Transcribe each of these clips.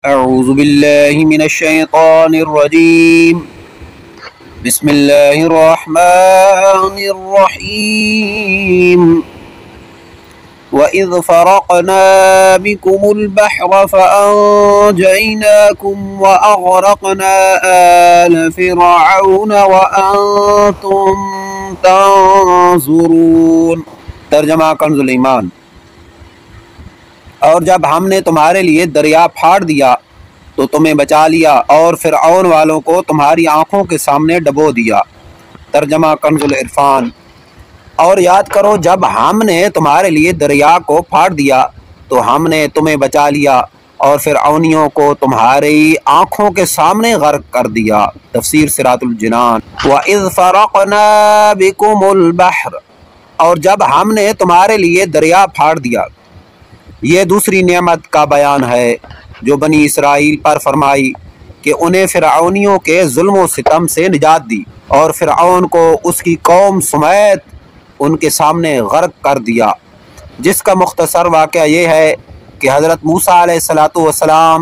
أعوذ بالله من الشيطان الرجيم. بسم الله الرحمن الرحيم. وإذ فرقنا بكم البحر فأنجيناكم وأغرقنا آل فرعون وأنتم تنظرون. ترجمہ کنز الایمان. اور جب ہم نے تمہارے لیے دریا پھاڑ دیا تو تمہیں بچا لیا اور فرعون والوں کو تمہاری آنکھوں کے سامنے ڈبو دیا. ترجمہ کنز العرفان. اور یاد کرو جب ہم نے تمہارے لیے دریا کو پھاڑ دیا تو ہم نے تمہیں بچا لیا اور فرعونیوں کو تمہاری آنکھوں کے سامنے غرق کر دیا. تفسیر صراط الجنان. وَإِذْ فَرَقْنَا بِكُمُ الْبَحْرَ. اور جب ہم نے تمہارے لیے دریا پھاڑ دیا. یہ دوسری نعمت کا بیان ہے جو بنی اسرائیل پر فرمائی کہ انہیں فرعونیوں کے ظلم و ستم سے نجات دی اور فرعون کو اس کی قوم سمیت ان کے سامنے غرق کر دیا. جس کا مختصر واقعہ یہ ہے کہ حضرت موسیٰ علیہ السلام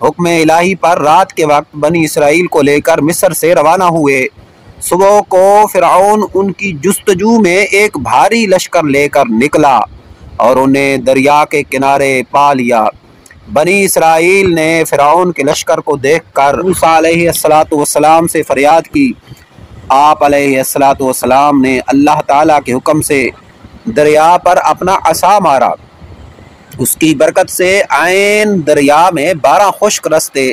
حکم الہی پر رات کے وقت بنی اسرائیل کو لے کر مصر سے روانہ ہوئے. صبح کو فرعون ان کی جستجو میں ایک بھاری لشکر لے کر نکلا اور انہیں دریا کے کنارے پا لیا. بنی اسرائیل نے فرعون کے لشکر کو دیکھ کر موسیٰ علیہ السلام سے فریاد کی. آپ علیہ السلام نے اللہ تعالیٰ کے حکم سے دریا پر اپنا عصا مارا. اس کی برکت سے عین دریا میں 12 خشک رستے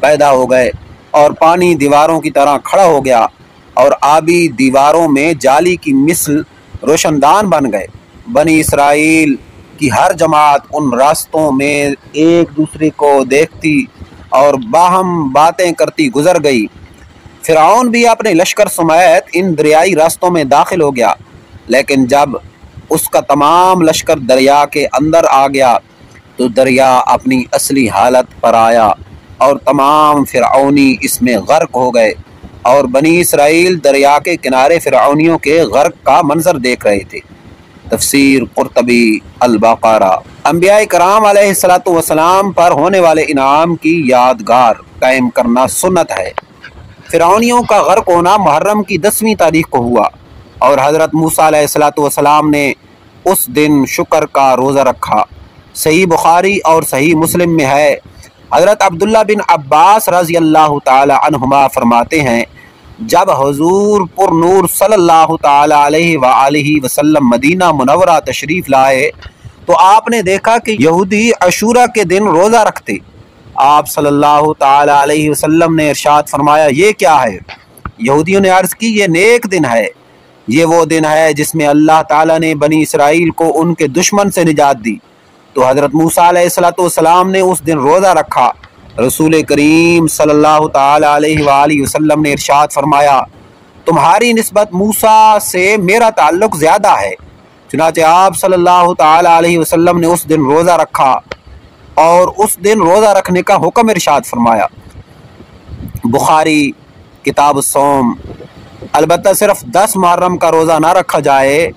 پیدا ہو گئے اور پانی دیواروں کی طرح کھڑا ہو گیا اور آبی دیواروں میں جالی کی مثل روشن دان بن گئے. بنی اسرائیل کی ہر جماعت ان راستوں میں ایک دوسرے کو دیکھتی اور باہم باتیں کرتی گزر گئی. فرعون بھی اپنے لشکر سمیت ان دریائی راستوں میں داخل ہو گیا، لیکن جب اس کا تمام لشکر دریا کے اندر آ گیا تو دریا اپنی اصلی حالت پر آیا اور تمام فرعونی اس میں غرق ہو گئے اور بنی اسرائیل دریا کے کنارے فرعونیوں کے غرق کا منظر دیکھ رہے تھے. تفسیر قرطبی البقرہ. انبیاء کرام علیہ السلام پر ہونے والے انعام کی یادگار قائم کرنا سنت ہے. فرعونیوں کا غرق ہونا محرم کی 10ویں تاریخ کو ہوا اور حضرت موسیٰ علیہ السلام نے اس دن شکر کا روزہ رکھا. صحیح بخاری اور صحیح مسلم میں ہے. حضرت عبداللہ بن عباس رضی اللہ تعالی عنہما فرماتے ہیں جب حضور پر نور صلی اللہ تعالی علیہ وآلہ وسلم مدینہ منورہ تشریف لائے تو آپ نے دیکھا کہ یہودی عاشوراء کے دن روزہ رکھتے. آپ صلی اللہ تعالی علیہ وسلم نے ارشاد فرمایا یہ کیا ہے؟ یہودیوں نے عرض کی یہ نیک دن ہے، یہ وہ دن ہے جس میں اللہ تعالیٰ نے بنی اسرائیل کو ان کے دشمن سے نجات دی. تو حضرت موسیٰ علیہ السلام نے اس دن روزہ رکھا. رسول کریم صلی اللہ تعالی علیہ وآلہ وسلم نے ارشاد فرمایا تمہاری نسبت موسیٰ سے میرا تعلق زیادہ ہے. چنانچہ آپ صلی اللہ تعالی علیہ وسلم نے اس دن روزہ رکھا اور اس دن روزہ رکھنے کا حکم ارشاد فرمایا. بخاری کتاب الصوم. البتہ صرف 10 محرم کا روزہ نہ رکھا جائے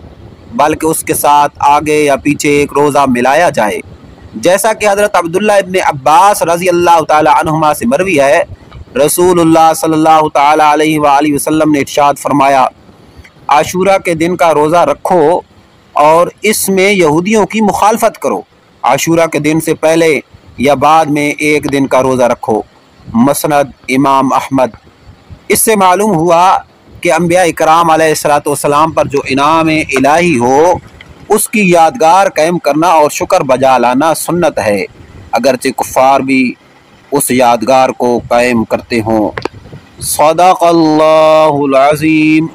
بلکہ اس کے ساتھ آگے یا پیچھے ایک روزہ ملایا جائے، جیسا کہ حضرت عبداللہ ابن عباس رضی اللہ تعالی عنہما سے مروی ہے. رسول اللہ صلی اللہ تعالی علیہ وآلہ وسلم نے ارشاد فرمایا عاشوراء کے دن کا روزہ رکھو اور اس میں یہودیوں کی مخالفت کرو. عاشوراء کے دن سے پہلے یا بعد میں ایک دن کا روزہ رکھو. مسند امام احمد. اس سے معلوم ہوا کہ انبیاء کرام علیہ السلام پر جو انعام الہی ہو اس کی یادگار قائم کرنا اور شکر بجا لانا سنت ہے، اگرچہ کفار بھی اس یادگار کو قائم کرتے ہوں. صدق اللہ العظیم.